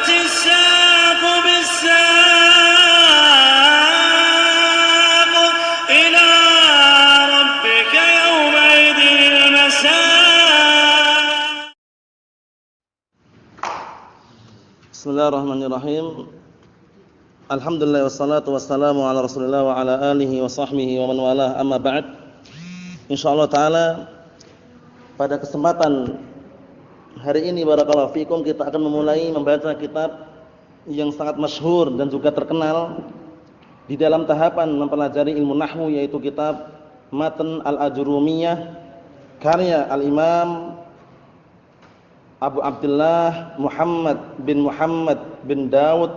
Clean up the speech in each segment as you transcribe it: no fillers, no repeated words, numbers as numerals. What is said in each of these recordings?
والتفت الساق بالساق إلى ربك يومئذ المساق. Bismillahirrahmanirrahim. Alhamdulillah wassalatu wassalamu ala Rasulillah wa ala alihi wa sahbihi wa man walah, amma ba'd. Insyaallah taala pada kesempatan hari ini barakallahu fikum kita akan memulai membaca kitab yang sangat masyhur dan juga terkenal di dalam tahapan mempelajari ilmu nahwu, yaitu kitab Matan Al-Ajrumiyah karya Al-Imam Abu Abdullah Muhammad bin Dawud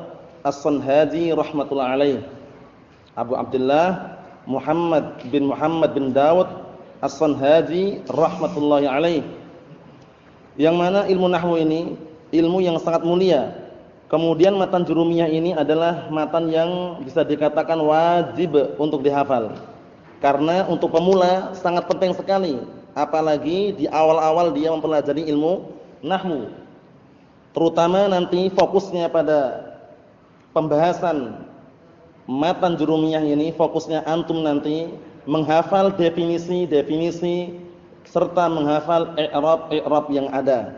As-Sanhaji rahmatullah alaih. Abu Abdullah Muhammad bin Dawud As-Sanhaji rahmatullahi alaih. Yang mana ilmu nahwu ini ilmu yang sangat mulia. Kemudian matan jurumiyah ini adalah matan yang bisa dikatakan wajib untuk dihafal. Karena untuk pemula sangat penting sekali, apalagi di awal-awal dia mempelajari ilmu nahwu. Terutama nanti fokusnya pada pembahasan matan jurumiyah ini, fokusnya antum nanti menghafal definisi-definisi serta menghafal i'rab yang ada.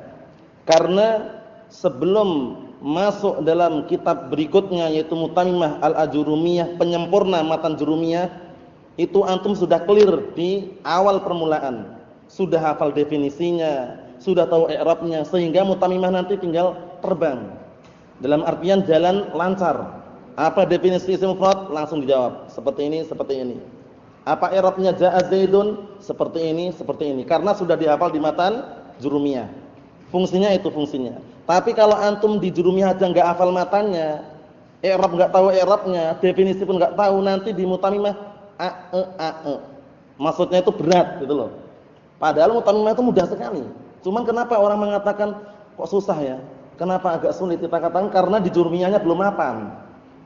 Karena sebelum masuk dalam kitab berikutnya yaitu Mutammimah Al-Ajrumiyah, penyempurna matan jurumiyah, itu antum sudah clear di awal permulaan. Sudah hafal definisinya, sudah tahu i'rabnya, sehingga Mutammimah nanti tinggal terbang. Dalam artian jalan lancar. Apa definisi isim mufrad? Langsung dijawab. Seperti ini, seperti ini. Apa i'rabnya ja'a Zaidun? Seperti ini, seperti ini. Karena sudah dihafal di matan jurumiyah. Fungsinya itu fungsinya. Tapi kalau antum di jurumiyah aja enggak hafal matannya, i'rab enggak tahu i'rabnya, definisi pun enggak tahu, nanti di Mutammimah maksudnya itu berat gitu loh. Padahal Mutammimah itu mudah sekali. Cuman kenapa orang mengatakan kok susah ya? Kenapa agak sulit? Kita katakan karena di jurumiyahnya belum mapan.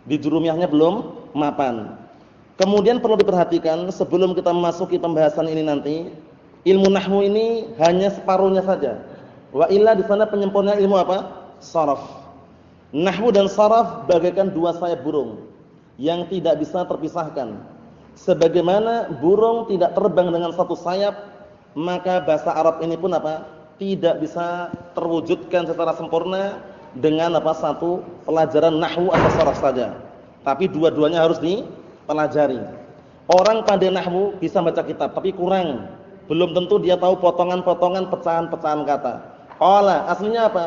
Di jurumiyahnya belum mapan. Kemudian perlu diperhatikan sebelum kita memasuki pembahasan ini nanti, ilmu nahwu ini hanya separuhnya saja. Wa illa di sana penyempurna ilmu apa? Sharaf. Nahwu dan sharaf bagaikan dua sayap burung yang tidak bisa terpisahkan. Sebagaimana burung tidak terbang dengan satu sayap, maka bahasa Arab ini pun apa? Tidak bisa terwujudkan secara sempurna dengan apa? Satu pelajaran nahwu atau sharaf saja. Tapi dua-duanya harus dipelajari. Orang pandai nahwu bisa baca kitab, tapi kurang. Belum tentu dia tahu potongan-potongan, pecahan-pecahan kata. Qala aslinya apa?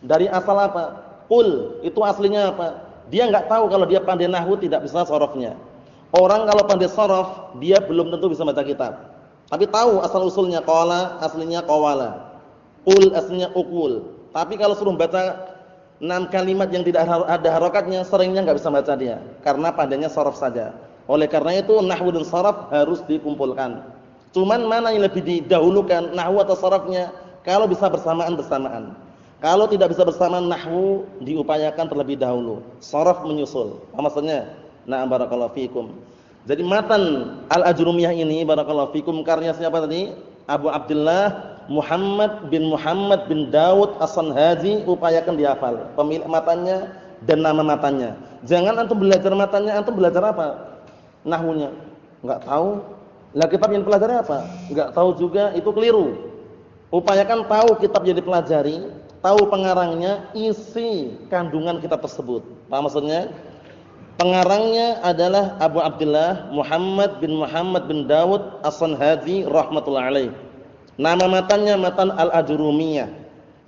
Dari asal apa? Qul itu aslinya apa? Dia enggak tahu kalau dia pandai nahwu, tidak bisa sharafnya. Orang kalau pandai sharaf, dia belum tentu bisa baca kitab. Tapi tahu asal usulnya. Qala aslinya qawala. Qul aslinya uqul. Tapi kalau suruh baca 6 kalimat yang tidak ada harokatnya, seringnya enggak bisa baca dia, karena pandainya sharaf saja. Oleh karena itu nahwu dan sharaf harus dikumpulkan. Cuman mana yang lebih didahulukan, nahwu atau sharafnya? Kalau bisa bersamaan. Kalau tidak bisa bersamaan, nahwu diupayakan terlebih dahulu, sharaf menyusul. Apa maksudnya? Na'am barakallahu fikum. Jadi matan Al-Ajrumiyah ini barakallahu fikum karya siapa tadi? Abu Abdullah Muhammad bin Dawud As-Sanhaji, upayakan dihafal pemilik matannya dan nama matannya. Jangan antum belajar matannya, antum belajar apa? Nahwunya enggak tahu. Lah kitab yang dipelajari apa? Enggak tahu juga, itu keliru. Upayakan tahu kitab yang dipelajari, tahu pengarangnya, isi kandungan kitab tersebut. Paham maksudnya? Pengarangnya adalah Abu Abdullah Muhammad bin Dawud As-Sanhaji rahmatullah alaih. Nama matannya Matan Al-Ajrumiyah.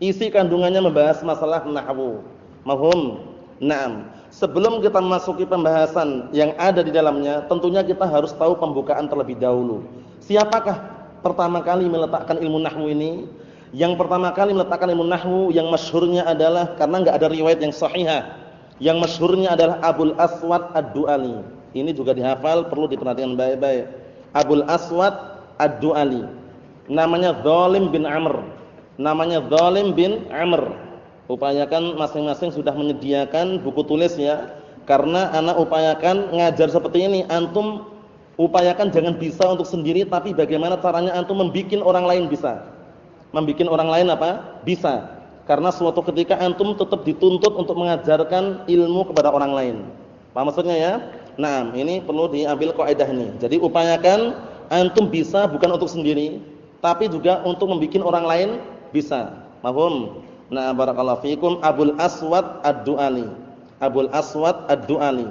Isi kandungannya membahas masalah nahwu. Mahum? Naam. Sebelum kita memasuki pembahasan yang ada di dalamnya, tentunya kita harus tahu pembukaan terlebih dahulu. Siapakah pertama kali meletakkan ilmu nahwu ini? Yang pertama kali meletakkan ilmu nahwu yang masyhurnya adalah, karena enggak ada riwayat yang sahihah, yang masyhurnya adalah Abul Aswad Ad-Du'ali. Ini juga dihafal, perlu diperhatikan baik-baik. Abul Aswad Ad-Du'ali. Namanya Zalim bin Amr. Upayakan masing-masing sudah menyediakan buku tulis ya. Karena anak upayakan ngajar seperti ini, antum upayakan jangan bisa untuk sendiri, tapi bagaimana caranya antum membikin orang lain bisa. Membikin orang lain apa? Bisa. Karena suatu ketika antum tetap dituntut untuk mengajarkan ilmu kepada orang lain. Paham maksudnya ya? Nah, ini perlu diambil kaidah ini. Jadi upayakan antum bisa bukan untuk sendiri, tapi juga untuk membuat orang lain bisa. Paham? Nah, barakallahu fikum. Abul Aswad Ad-Du'ali. Abul Aswad Ad-Du'ali.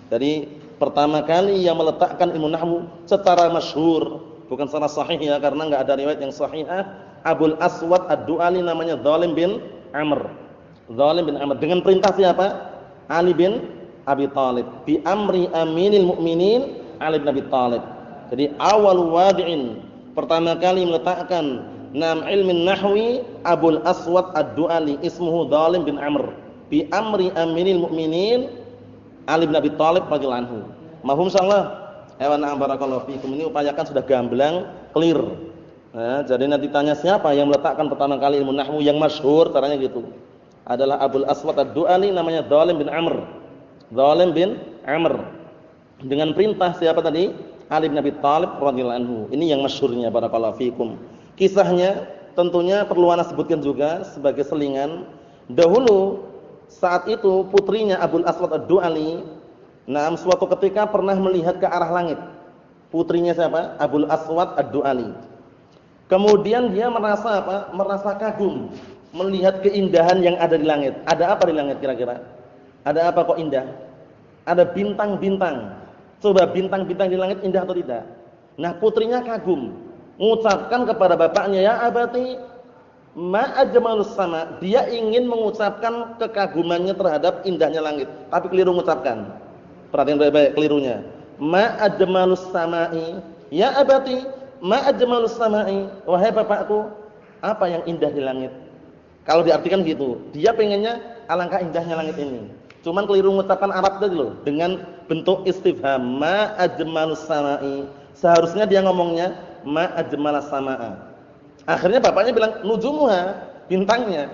Jadi pertama kali yang meletakkan ilmu nahwu secara masyhur, bukan secara sahih ya, karena enggak ada riwayat yang sahihah. Abul Aswad Ad-Du'ali namanya Dhalim bin Amr. Dhalim bin Amr dengan perintah siapa? Ali bin Abi Thalib. Bi amri aminil mu'minin Ali bin Abi Thalib. Jadi awal wadi'in, pertama kali meletakkan nam ilmin nahwi Abul Aswad Ad-Du'ali ismuhu Dhalim bin Amr. Bi amri aminil mu'minin Ali bin Abi Thalib radhiyallahu anhu. Mafhum insyaallah? Na'am barakallahu fikum. Ini upayakan sudah gamblang, clear. Nah, jadi nanti tanya siapa yang meletakkan pertama kali ilmu nahwu yang masyhur, caranya gitu. Adalah Abul Aswad Ad-Du'ali namanya Dhalim bin Amr. Dhalim bin Amr. Dengan perintah siapa tadi? Ali bin Abi Thalib radhiyallahu anhu. Ini yang masyhurnya barakallahu fikum. Kisahnya tentunya perlu ana sebutkan juga sebagai selingan. Dahulu saat itu putrinya Abul Aswad Ad-Du'ali, suatu ketika pernah melihat ke arah langit. Putrinya siapa? Abul Aswad Ad-Du'ali. Kemudian dia merasa apa? Merasa kagum melihat keindahan yang ada di langit. Ada apa di langit kira-kira? Ada apa kok indah? Ada bintang-bintang. Coba bintang-bintang di langit indah atau tidak? Nah, putrinya kagum, mengucapkan kepada bapaknya, "Ya abati, ma ajmalus sama." Dia ingin mengucapkan kekagumannya terhadap indahnya langit, tapi keliru mengucapkan. Perhatian baik-baik kelirunya. Ma ajmalus samai. Ya abati, ma ajmalus samai. Wahai bapakku, apa yang indah di langit? Kalau diartikan gitu, dia pengennya alangkah indahnya langit ini. Cuman keliru mengucapkan Arab tadi loh, dengan bentuk istifham, ma ajmalus samai. Seharusnya dia ngomongnya ma ajmalas samaa. Akhirnya bapaknya bilang nujumuha, bintangnya.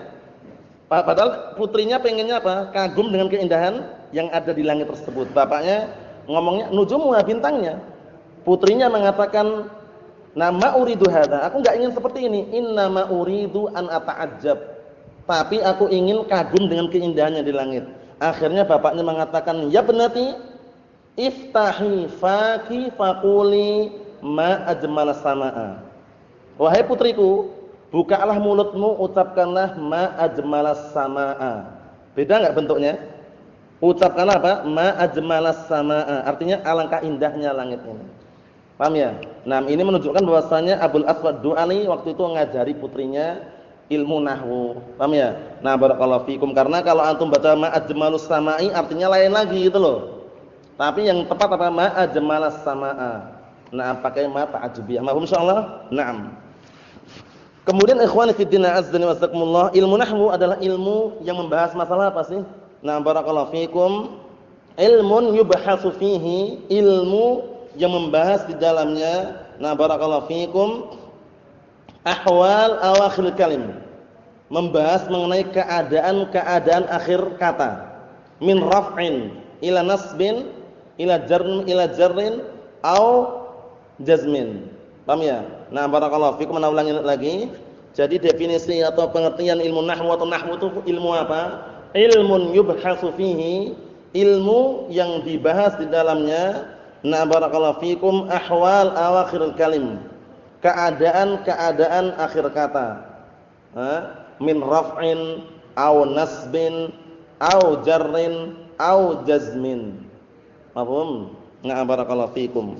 Padahal putrinya pengennya apa? Kagum dengan keindahan yang ada di langit tersebut. Bapaknya ngomongnya nujumuha, bintangnya. Putrinya mengatakan, "Nama uridu hadza." Aku enggak ingin seperti ini. Innama uridu an ata'ajjab. Tapi aku ingin kagum dengan keindahannya di langit. Akhirnya bapaknya mengatakan, "Ya benati, iftahi faki faquli ma ajmalas samaa." Wahai putriku, bukalah mulutmu, ucapkanlah ma ajmalas samaa. Beda enggak bentuknya? Ucapkanlah apa? Ma ajmalas samaa. Artinya alangkah indahnya langit ini. Paham ya? Nah, ini menunjukkan bahwasanya Abul Aswad Du'ali waktu itu ngajari putrinya ilmu nahwu. Paham ya? Nah, barakallahu fikum. Karena kalau antum baca ma ajmalus samai artinya lain lagi gitu loh. Tapi yang tepat apa? Ma ajmalas samaa. Nah, pakai ma ta'ajjubiyah. Mahum insyaallah? Naam. Kemudian ikhwani fi din azza wa jazakumullah, ilmu nahwu adalah ilmu yang membahas masalah apa sih? Nah, barakallahu fikum. Ilmun yubhasu fihi, ilmu yang membahas di dalamnya, nah barakallahu fikum, ahwal awakhir kalim, membahas mengenai keadaan-keadaan akhir kata, min raf'in ila nasbin ila jarrin au jazmin. Paham ya? Nah, barakallahu fikum, ana ulangi lagi. Jadi definisi atau pengertian ilmu nahwu atau nahwu itu ilmu apa? Ilmun yubhasu fihi, ilmu yang dibahas di dalamnya, nah barakallahu fikum, ahwal awakhirul kalim, keadaan-keadaan akhir kata, min raf'in au nasbin au jarrin au jazmin. Paham? Nah barakallahu fikum,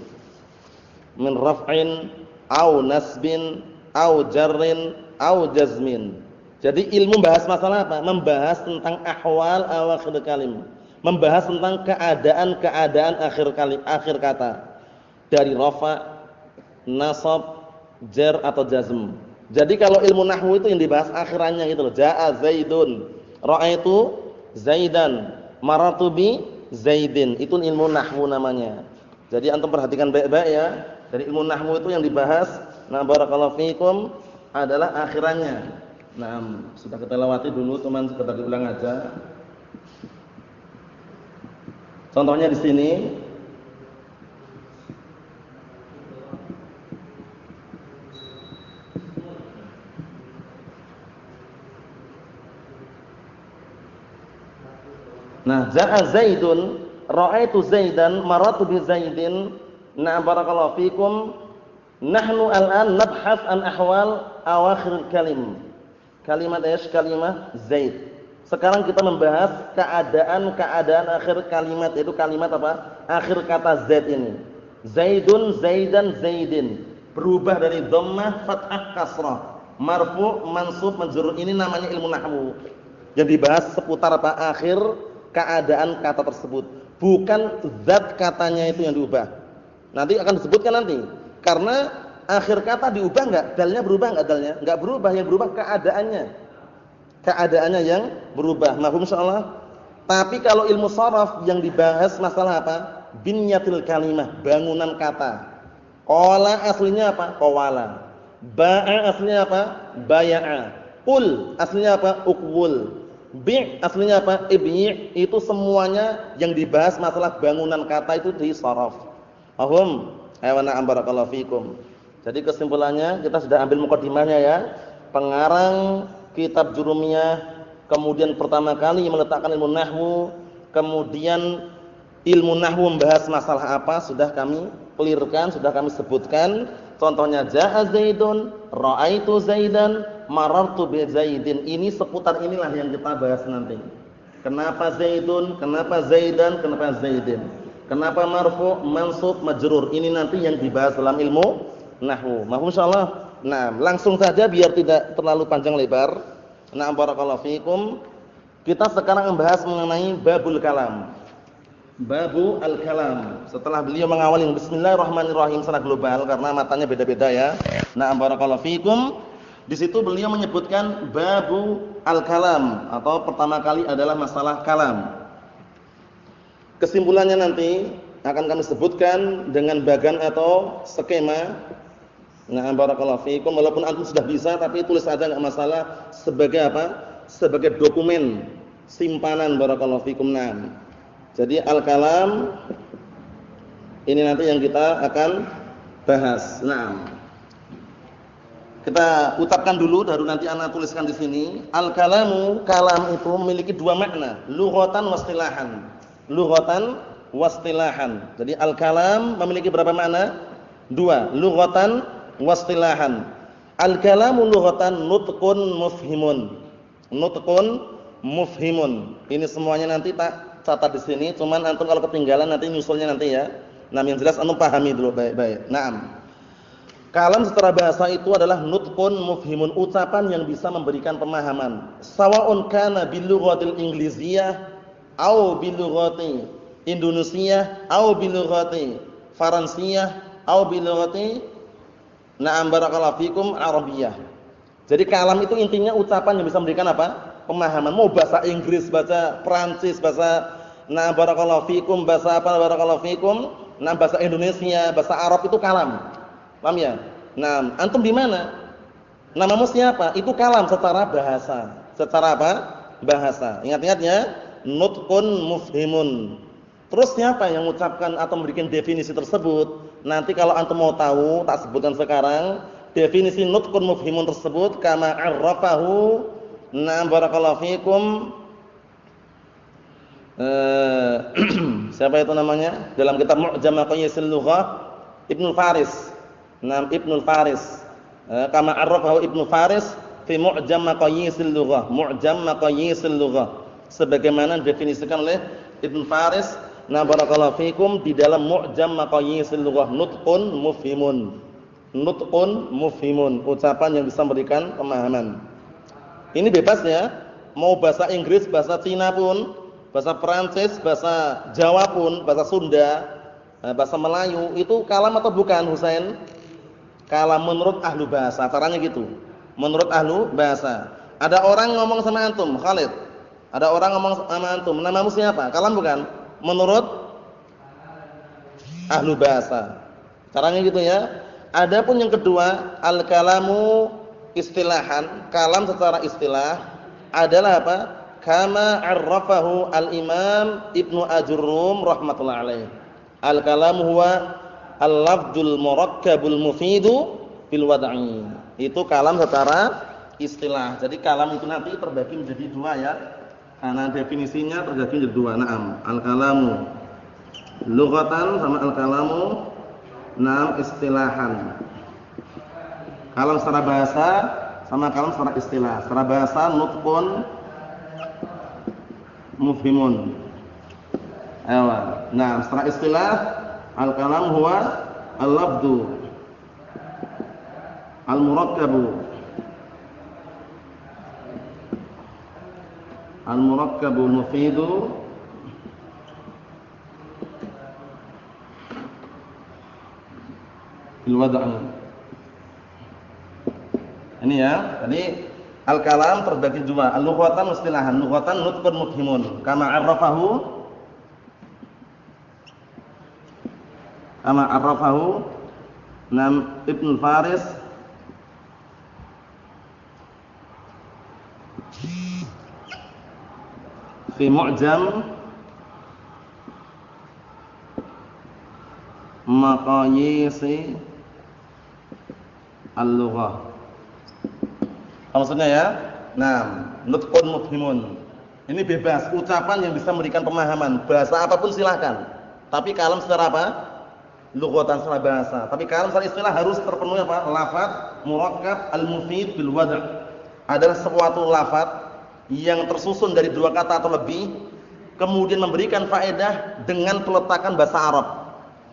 min raf'in au nasbin au jarrin au jazmin. Jadi ilmu membahas masalah apa? Membahas tentang ahwal awakhir kalim, membahas tentang keadaan-keadaan akhir kata, dari rafa, nasab, jar atau jazm. Jadi kalau ilmu nahwu itu yang dibahas akhirannya gitu loh. Jaa Zaidun, ra'aitu Zaidan, marartu bi Zaidin. Itu ilmu nahwu namanya. Jadi antum perhatikan baik-baik ya. Dari ilmu nahwu itu yang dibahas, nah barakallahu fikum, adalah akhirannya. Nah, sudah kita lewati dulu, cuman sekedar diulang aja. Contohnya di sini, Nah, ja'a Zaidun, ra'aitu Zaidan, marartu bi Zaidin. Nah, barakallahu fikum. Nahnu al-an nabhath an ahwal awakhir kalim. Kalimat kalimat Zaid. Sekarang kita membahas keadaan akhir kalimat, itu kalimat apa? Akhir kata Zaid ini. Zaidun, Zaidan, Zaidin. Berubah dari dhammah, fathah, kasrah. Marfu, mansub, majrur. Ini namanya ilmu nahwu. Yang dibahas seputar apa? Akhir keadaan kata tersebut. Bukan zat katanya itu yang diubah. Nanti akan disebutkan nanti. Karena akhir kata diubah enggak? Dalnya berubah enggak dalnya? Enggak berubah, yang berubah keadaannya. Keadaannya yang berubah. Mafhum insyaallah? Tapi kalau ilmu sharaf yang dibahas masalah apa? Binyatil kalimah, bangunan kata. Qala aslinya apa? Qawala. Ba'a aslinya apa? Baya'a. Ul aslinya apa? Uqwul. Bi' aslinya apa? Ibyi'. Itu semuanya yang dibahas masalah bangunan kata itu di sharaf. Paham? Ayo na'am barakallahu fikum. Jadi kesimpulannya kita sudah ambil mukadimahnya ya. Pengarang kitab Jurumiyah, kemudian pertama kali meletakkan ilmu nahwu, kemudian ilmu nahwu membahas masalah apa sudah kami clearkan, sudah kami sebutkan. Contohnya ja'a Zaidun, ra'aitu Zaidan, marartu bi Zaidin. Ini seputar inilah yang kita bahas nanti. Kenapa Zaidun, kenapa Zaidan, kenapa Zaidin? Kenapa marfu, mansub, majrur? Ini nanti yang dibahas dalam ilmu nahwu. Mahfum insyaallah. Nah, langsung saja biar tidak terlalu panjang lebar. Nah, barakallahu fikum. Kita sekarang membahas mengenai babul kalam. Babu al-kalam. Setelah beliau mengawali bismillahirrahmanirrahim secara global karena matanya beda-beda ya. Nah, barakallahu fikum. Di situ beliau menyebutkan babu al-kalam atau pertama kali adalah masalah kalam. Kesimpulannya nanti akan kami sebutkan dengan bagan atau skema. Nah, barakallahu fikum. Walaupun antum sudah bisa tapi tulis aja enggak masalah sebagai apa? Sebagai dokumen simpanan barakallahu fikum. Nah, jadi al-kalam ini nanti yang kita akan bahas. Nah, kita ucapkan dulu baru nanti ana tuliskan di sini. Al-kalamu, kalam itu memiliki dua makna, lughatan wa istilahan. Lughatan wa istilahan. Jadi al-kalam memiliki berapa makna? Dua, lughatan wa istilahan. Al-kalamu lughatan nutqun mufhimun. Nutqun mufhimun. Ini semuanya nanti tak catat di sini, cuman antum kalau ketinggalan nanti nyusulnya nanti ya. Nah, yang jelas antum pahami dulu baik-baik. Naam. Kalam secara bahasa itu adalah nutqun mufhimun, ucapan yang bisa memberikan pemahaman. Sawa'un kana bil lughatil ingliziyah au bil lughati indonesiah au bil lughati faransiyah au bil lughati na'am barakallahu fikum arabiyah. Jadi kalam itu intinya ucapan yang bisa memberikan apa? Pemahaman. Mau bahasa Inggris, bahasa Prancis, bahasa nah barakallahu fikum, bahasa apa barakallahu fikum, nah bahasa Indonesia, bahasa Arab itu kalam. Paham ya? Nah, antum di mana? Namamu siapa? Itu kalam secara bahasa. Secara apa? Bahasa. Ingat-ingat ya, nutqun mufhimun. Terus siapa yang mengucapkan atau memberikan definisi tersebut? Nanti kalau antum mau tahu, tak sebutkan sekarang. Definisi nutqun mufhimun tersebut kama arrafahu na'am barakallahu fikum siapa itu namanya? Dalam kitab Mu'jam Maqayisil Lughah Ibnu Faris. Naam Ibnu Faris. Kama arrafahu Ibnu Faris fi Mu'jam Maqayisil Lughah. Mu'jam Maqayisil Lughah. Sebagaimana definisikan oleh Ibnu Faris, na barakallahu fikum di dalam Mu'jam Maqayisil Lughah, nutqun mufhimun. Nutqun mufhimun, ucapan yang bisa memberikan pemahaman. Ini bebas ya. Mau bahasa Inggris, bahasa Cina pun, bahasa Prancis, bahasa Jawa pun, bahasa Sunda, bahasa Melayu, itu kalam atau bukan, Husain? Kalam menurut ahlu bahasa, caranya gitu. Menurut ahlu bahasa. Ada orang ngomong sama antum, Khalid. Ada orang ngomong sama antum, namamu siapa? Kalam bukan? Menurut ahlu bahasa. Caranya gitu ya. Adapun yang kedua, al-kalamu istilahan, kalam secara istilah adalah apa? Kama arrafahu al-Imam Ibnu Ajurrum rahmatullah alaih. Al-kalamu huwa al-lafdzul murakkabul mufidu bil wad'i. Itu kalam secara istilah. Jadi kalam itu nanti terbagi menjadi dua ya. Karena definisinya terbagi menjadi dua. Naam, al-kalamu lughatan sama al-kalamu istilahan. Kalam secara bahasa sama kalam secara istilah. Secara bahasa nutqun mufhimun. Nah, secara istilah al-kalam huwa al-lafdu al-murakkabu mufidu bil wad'i. Ini ya. Jadi al-kalam terbagi dua, al-lughatan istilahan. Lughatan nutqun mufhimun kama arrafahu Ibnu Faris fi Mu'jam Maqayisi al-lughah. Maksudnya ya, nutqun mufhimun. Ini bebas, ucapan yang bisa memberikan pemahaman. Bahasa apapun silahkan. Tapi kalam secara apa? Lughatan secara bahasa. Tapi kalam secara istilah harus terpenuhi apa? Lafaz murakkab al-mufid bil wad'. Adalah suatu lafaz yang tersusun dari dua kata atau lebih, kemudian memberikan faedah dengan peletakan bahasa Arab.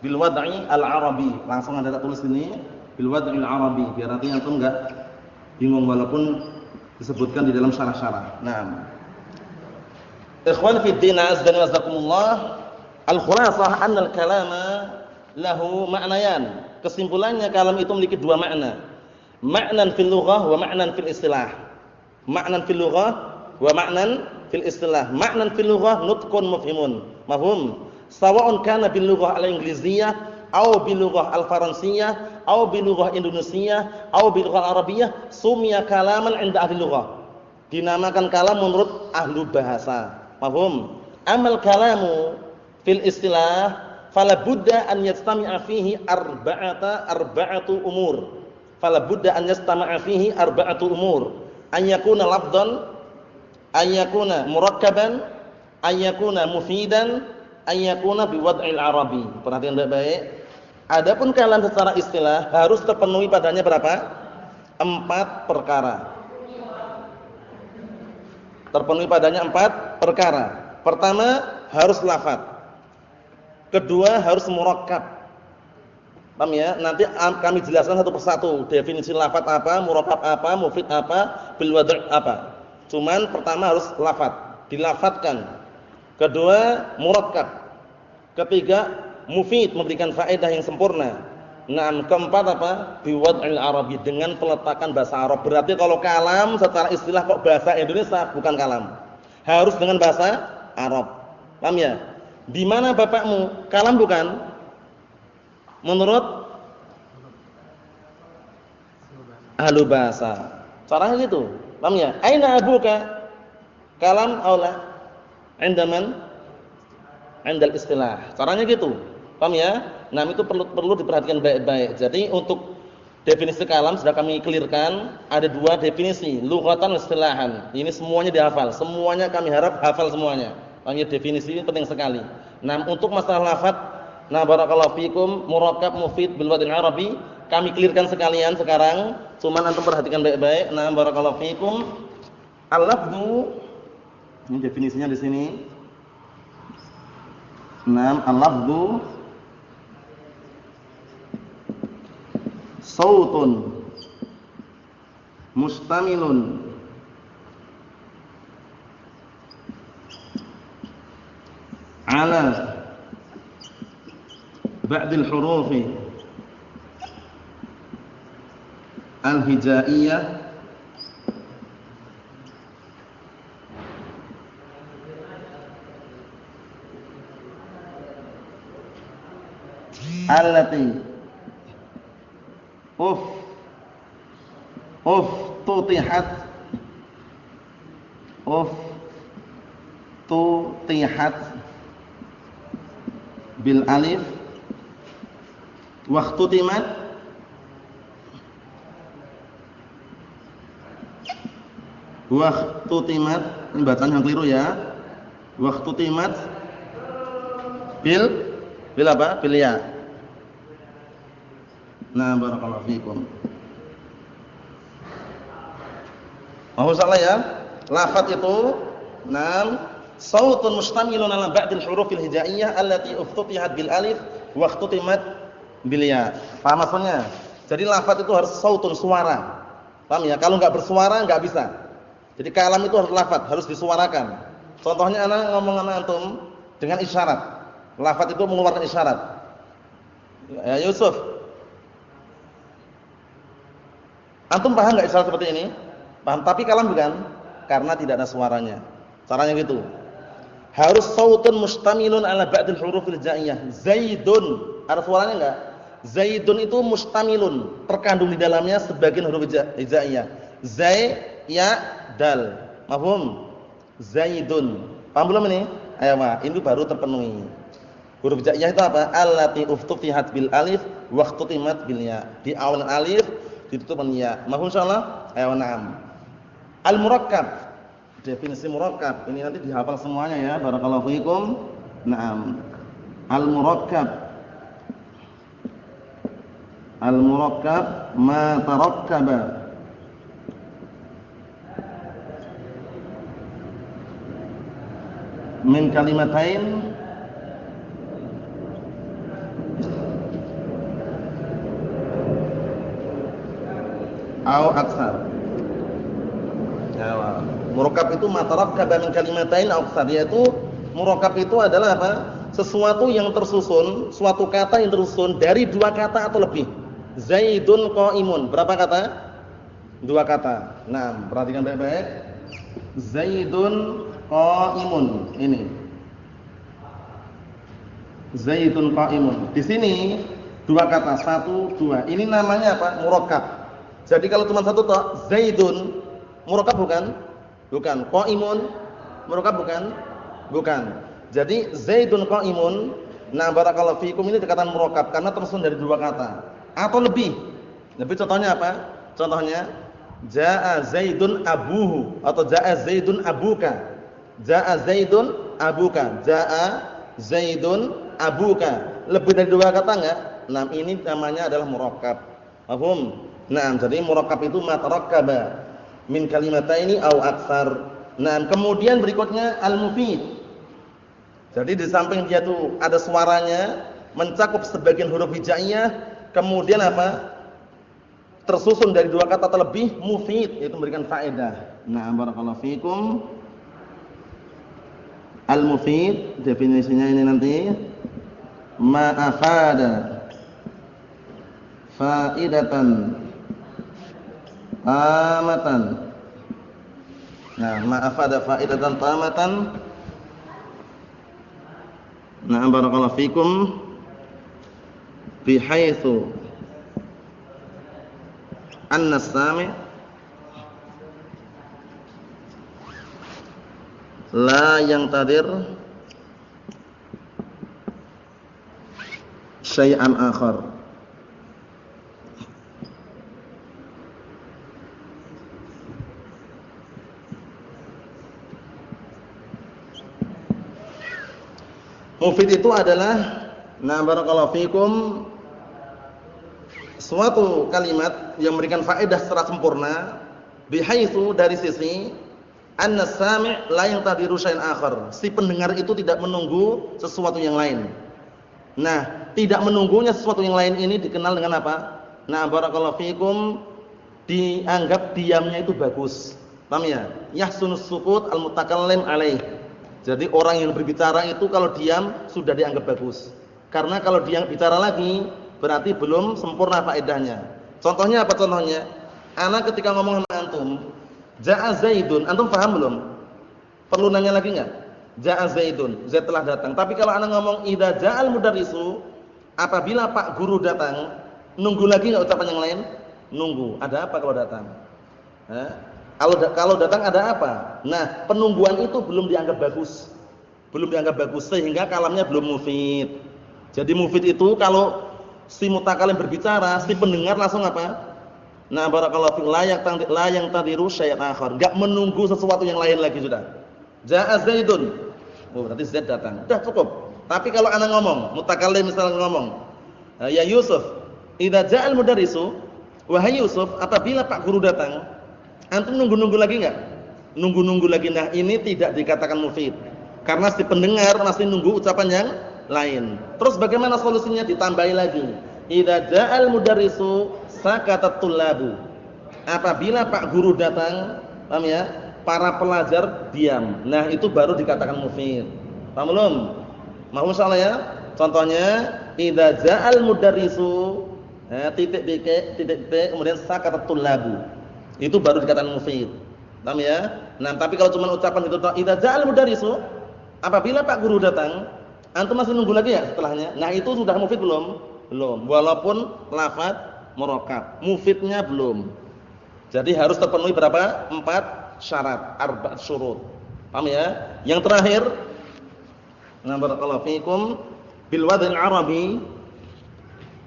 Bil wad'i al-arabi. Langsung Anda tulis ini, bil wad'i al-arabi. Biar nanti antum enggak bingung walaupun disebutkan di dalam syarah-syarah. Naam. Ikhwan fi din azza wa jazakumullah, al-khulasah anna al-kalama lahu ma'nayan. Kesimpulannya kalam itu memiliki dua makna. Ma'nan fil lughah wa ma'nan fil istilah. Ma'nan fil lughah wa ma'nan fil istilah. Ma'nan fil lughah nutqun mufhimun. Mafhum? Sawa'un kana bil lughah al-ingliziyah aw bil lughah al-faransiyah aw bil lughah indonesiah aw bil lughah arabiyah, sumya kalaman 'inda ahli lughah. Dinamakan kalam menurut ahlu bahasa. Mafhum? Amal kalamu fil istilah fala budda an yastami'a fihi arba'atu umur. Fala budda an yastami'a fihi arba'atu umur. An yakuna lafdhan, an yakuna murakkaban, an yakuna mufidan, an yakuna biwad'il arabi. Perhatikan baik-baik. Adapun kalam secara istilah harus terpenuhi padanya berapa? 4 perkara. Terpenuhi padanya 4 perkara. Pertama, harus lafaz. Kedua, harus murakkab. Paham ya? Nanti kami jelaskan satu persatu. Definisi lafaz apa, murakkab apa, mufid apa, bil wad' apa. Cuman pertama harus lafaz, dilafadzkan. Kedua, murakkab. Ketiga, mufid, memberikan faedah yang sempurna. Keempat apa? Biwad'il arabi, dengan peletakan bahasa Arab. Berarti kalau kalam secara istilah kok bahasa Indonesia, bukan kalam. Harus dengan bahasa Arab. Paham ya? Di mana bapakmu? Kalam bukan? Menurut ahlu bahasa. Caranya gitu. Paham ya? Aina abuka? Kalam aula? Indaman? Indal istilah. Caranya gitu. Paham ya? Nah, itu perlu diperhatikan baik-baik. Jadi untuk definisi kalam sudah kami clearkan, ada 2 definisi, lughatan istilahan. Ini semuanya dihafal. Semuanya kami harap hafal semuanya. Paham ya? Definisi ini penting sekali. Nah, untuk masalah lafaz, barakallahu fikum, murakkab, mufid, bil wad'il arabi, kami clearkan sekalian sekarang. Cuman antum perhatikan baik-baik. Barakallahu fikum. Al-lafdhu, ini definisinya di sini. Al-lafdhu sautun mustamilun ala ba'dil hurufi al-hijaiyah allati tutihat bil alif wa ikhtutimat Ini bacaan yang keliru ya. Waktu timat bil apa? Bil ya. Nah, barakallahu fikum. Mau salah ya? Lafaz itu sautun mustamilun ala ba'dil hurufil hijaiyah allati uftutihat bil alif wa ikhtutimat bil ya. Paham maksudnya? Jadi lafaz itu harus sautun, suara. Paham ya? Kalau enggak bersuara enggak bisa. Jadi kalam itu harus lafaz, harus disuarakan. Contohnya ana ngomong sama antum dengan isyarat. Lafaz itu mengeluarkan isyarat. Ya Yusuf. Antum paham enggak isyarat seperti ini? Paham, tapi kalam bukan? Karena tidak ada suaranya. Caranya gitu. Harus sautun mustamilun ala ba'dil hurufil hijaiyah. Zaidun. Ada suaranya enggak? Zaidun itu mustamilun, terkandung di dalamnya sebagian huruf hijaiyah. Zai, ya, dal. Mafhum? Zaidun. Paham belum ini? Ayo, Ma, ini baru terpenuhi. Huruf hijaiyah itu apa? Allati uftutihat bil alif wa ikhtutimat bil ya. Di awal alif ditutup dengan ya. Mafhum insyaallah? Ayo, na'am. Al-murakkab. Definisi murakkab. Ini nanti dihafal semuanya ya. Barakallahu fiikum. Naam. Al-murakkab. Al-murakkab ma tarakkaba min kalimatain au aksar. Ya, murakkab itu matarakkaba min kalimatain au aksar, yaitu murakkab itu adalah apa? Sesuatu yang tersusun, suatu kata yang tersusun dari dua kata atau lebih. Zaidun qaimun. Berapa kata? Dua kata. Nah, perhatikan baik-baik. Zaidun qaimun. Ini. Zaidun qaimun. Di sini dua kata, satu, dua. Ini namanya apa? Murakkab. Jadi kalau cuma satu toh, Zaidun murakkab bukan? Bukan. Qaimun murakkab bukan? Bukan. Jadi Zaidun qaimun, nah barakallahu fikum, ini dikatakan murakkab karena tersusun dari dua kata atau lebih. Lebih contohnya apa? Contohnya jaa Zaidun abuhu atau jaa Zaidun abuka. Jaa Zaidun abuka. Jaa Zaidun abuka. Lebih dari dua kata enggak? Nah, ini namanya adalah murakkab. Paham? Nah, jadi murakkab itu matarakkaba min kalimataini au aktsar. Nah, kemudian berikutnya al-mufid. Jadi di samping dia tuh ada suaranya, mencakup sebagian huruf hijaiyah, kemudian apa? Tersusun dari dua kata atau lebih, mufid, yaitu memberikan faedah. Nah, barakallahu fikum. Al-mufid, definisinya ini nanti ma afada faidatan tamatan. Nah, ma afada faidatan tamatan. Nah, barakallahu fikum, bihaitsu anna as-sami' la yangtadir syai'an akhar. Mufid itu adalah, nah barakallahu fikum, suatu kalimat yang memberikan faedah secara sempurna, bihaitsu, dari sisi anna sami' la yantadiru syai'an akhar, si pendengar itu tidak menunggu sesuatu yang lain. Nah, tidak menunggunya sesuatu yang lain ini dikenal dengan apa? Nah, barakallahu fikum, dianggap diamnya itu bagus. Paham ya? Yahsunus sukut al-mutakallim alaih. Jadi orang yang berbicara itu kalau diam sudah dianggap bagus. Karena kalau dia bicara lagi berarti belum sempurna faedahnya. Contohnya apa contohnya? Ana ketika ngomong sama antum, jaa Zaidun, antum paham belum? Perlu nanya lagi enggak? Jaa Zaidun, Zaid telah datang. Tapi kalau ana ngomong idza ja'al mudarrisu, apabila Pak Guru datang, nunggu lagi enggak ucapan yang lain? Nunggu. Ada apa kalau datang? Kalau datang ada apa? Nah, penungguan itu belum dianggap bagus. Belum dianggap bagus sehingga kalamnya belum mufid. Jadi mufid itu kalau si mutakalim berbicara, si pendengar langsung apa? Nah, barakallahu fiik, la yang tadiru syai'an akhar. Enggak menunggu sesuatu yang lain lagi sudah. Ja'a Zaidun. Oh, berarti Zaid datang. Udah cukup. Tapi kalau ana ngomong, mutakallim misalnya ngomong, ya Yusuf, idza ja'al mudarrisu, wahai Yusuf, apabila Pak Guru datang, antum nunggu-nunggu lagi enggak? Nunggu-nunggu lagi. Nah, ini tidak dikatakan mufid. Karena si pendengar masih nunggu ucapan yang lain. Terus bagaimana solusinya? Ditambahi lagi. Idza ja'al mudarrisu sakatat tullabu. Apabila Pak Guru datang, paham ya? Para pelajar diam. Nah, itu baru dikatakan mufid. Paham belum? Mau insyaallah ya. Contohnya, idza ja'al mudarrisu titik kemudian sakatat tullabu. Itu baru dikatakan mufid. Paham ya? Nah, tapi kalau cuma ucapan itu idza ja'al mudarrisu, apabila Pak Guru datang, antum masih nunggu lagi ya setelahnya? Nah, itu sudah mufid belum? Belum. Walaupun lafaz murakkab, mufidnya belum. Jadi harus terpenuhi berapa? 4 syarat, 4 syurut. Paham ya? Yang terakhir, nah barakallahu fikum bil wad'il arabi.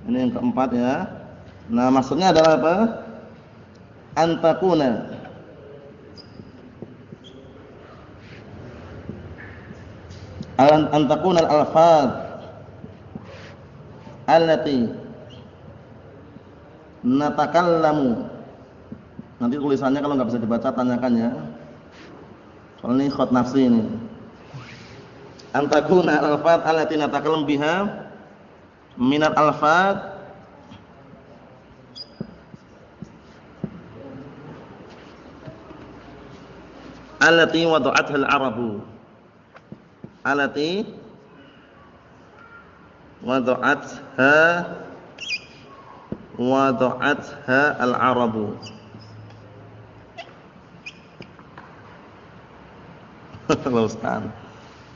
Ini yang keempat ya. Nah, maksudnya adalah apa? Antakuna al-alfaz allati natakallamu. Nanti tulisannya kalau nggak bisa dibaca tanyakan ya. Soalnya ini khot nafsi ini. Antakuna al-alfaz allati natakallamu biha minal alfaz allati wada'atha al-arabu. Allati wada'atha al-arabu. Kalau Ustaz.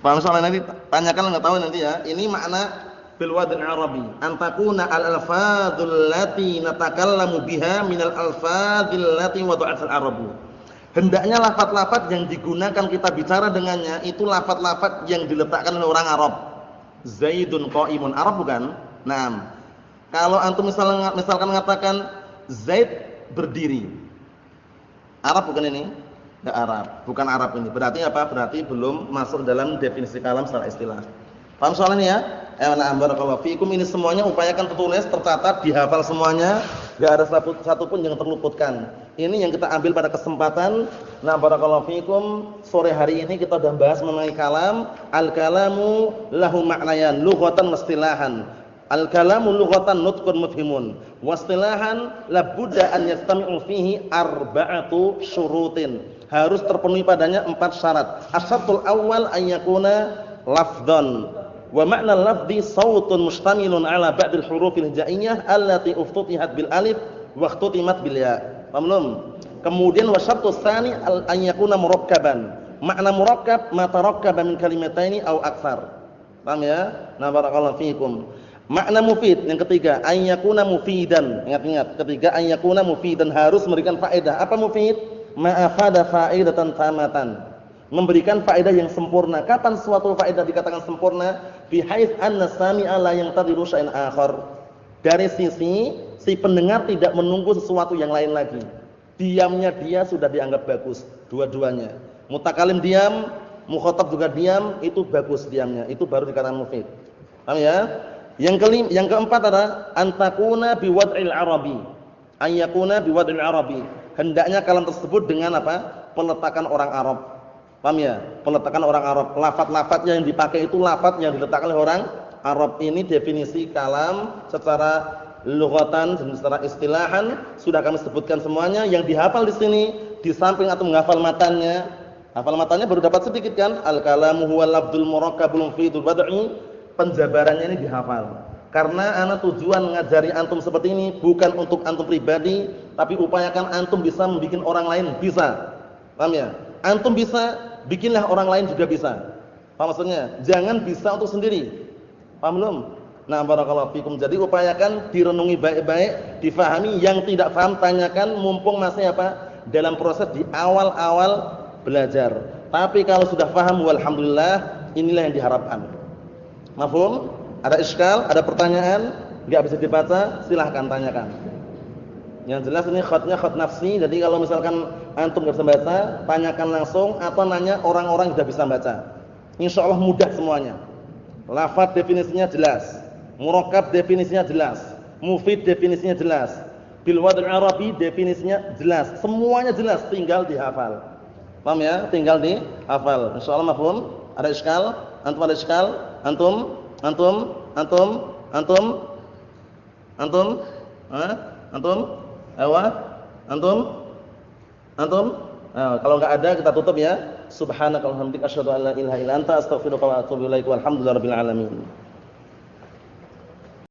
Paham soalnya nanti tanyakan enggak tahu nanti ya. Ini makna bil wad'il arabi. Antakuna al-alfadzul lati natakallamu biha minal alfadzil lati wada'atha al-arabu. Hendaknya lafaz-lafaz yang digunakan kita bicara dengannya itu lafaz-lafaz yang diletakkan oleh orang Arab. Zaidun qa'imun, Arab bukan? Naam. Kalau antum misalkan mengatakan Zaid berdiri. Arab bukan ini? Enggak Arab, bukan Arab ini. Berarti apa? Berarti belum masuk dalam definisi kalam secara istilah. Paham soal ini ya? Na'am barakallahu fikum. Ini semuanya upayakan tertulis, tercatat, dihafal semuanya, enggak ada satu pun yang terluputkan. Ini yang kita ambil pada kesempatan. Nah, barakallahu fikum, sore hari ini kita sudah bahas mengenai kalam. Al-kalamu lahu ma'nayan, lughatan wa istilahan. Al-kalamu lughatan nutqun mufhimun, wa istilahan la budda an yastami'u fihi arba'atu syurutin. Harus terpenuhi padanya 4 syarat. Asy-syartul awwal an yakuna lafdhan. Wa ma'na lafdhi sautun mustamilun ala ba'dil hurufil hijaiyah allati uftutihat bil alif wa ikhtutimat bil ya. Paham belum? Kemudian wa syartus tsani an yakuna murakkaban. Makna murakkab ma tarakkaba min kalimataini aw aktsar. Paham ya? Nah, barakallahu fiikum. Makna mufid yang ketiga an yakuna mufidan. Ingat-ingat, ketiga an yakuna mufidan, harus memberikan faedah. Apa mufid? Ma afada faidatan tamatan. Memberikan faedah yang sempurna. Kapan suatu faedah dikatakan sempurna? Bihaits anna sami'a la yantadiru syai'an akhar. Dari sisi si pendengar tidak menunggu sesuatu yang lain lagi. Diamnya dia sudah dianggap bagus, dua-duanya. Mutakalim diam, mukhatab juga diam, itu bagus diamnya. Itu baru dikatakan mufid. Paham ya? Yang keempat adalah antakuna biwad'il arabi. Ayyakuna biwad'il arabi. Hendaknya kalam tersebut dengan apa? Peletakan orang Arab. Paham ya? Peletakan orang Arab. Lafaz-lafaz yang dipakai itu lafaz yang diletakkan oleh orang Arab. Ini definisi kalam secara lughatan dan secara istilahan sudah kami sebutkan semuanya. Yang dihafal di sini di samping atau menghafal matanya. Hafal matanya baru dapat sedikit kan? Al-kalamu huwa lafdzul murakkabul mufidul wad'i. Penjabarannya ini dihafal. Karena ana tujuan ngajari antum seperti ini bukan untuk antum pribadi, tapi upayakan antum bisa membuat orang lain bisa. Paham ya? Antum bisa, bikinlah orang lain juga bisa. Paham maksudnya? Jangan bisa untuk sendiri. Paham belum? Nah, barakallahu fikum. Jadi upayakan direnungi baik-baik, difahami. Yang tidak paham tanyakan mumpung masih apa? Dalam proses di awal-awal belajar. Tapi kalau sudah paham, walhamdulillah, inilah yang diharapkan. Mafhum? Ada iskal, ada pertanyaan, enggak bisa dibaca, silahkan tanyakan. Yang jelas ini khatnya khat nafsi. Jadi kalau misalkan antum enggak bisa baca, tanyakan langsung atau nanya orang-orang yang sudah bisa baca. Insyaallah mudah semuanya. Lafaz definisinya jelas, murakkab definisinya jelas, mufid definisinya jelas, bil wad'il arabi definisinya jelas. Semuanya jelas, tinggal dihafal. Paham ya? Tinggal dihafal. Insyaallah mafhum? Ada iskal? Antum ada iskal? Antum? Hah? Antum? Ewa? Antum? Nah, kalau enggak ada kita tutup ya. Subhanakallahumma wa bihamdika asyhadu an la ilaha illa anta astaghfiruka wa atubu ilaik. Walhamdulillahirabbil alamin.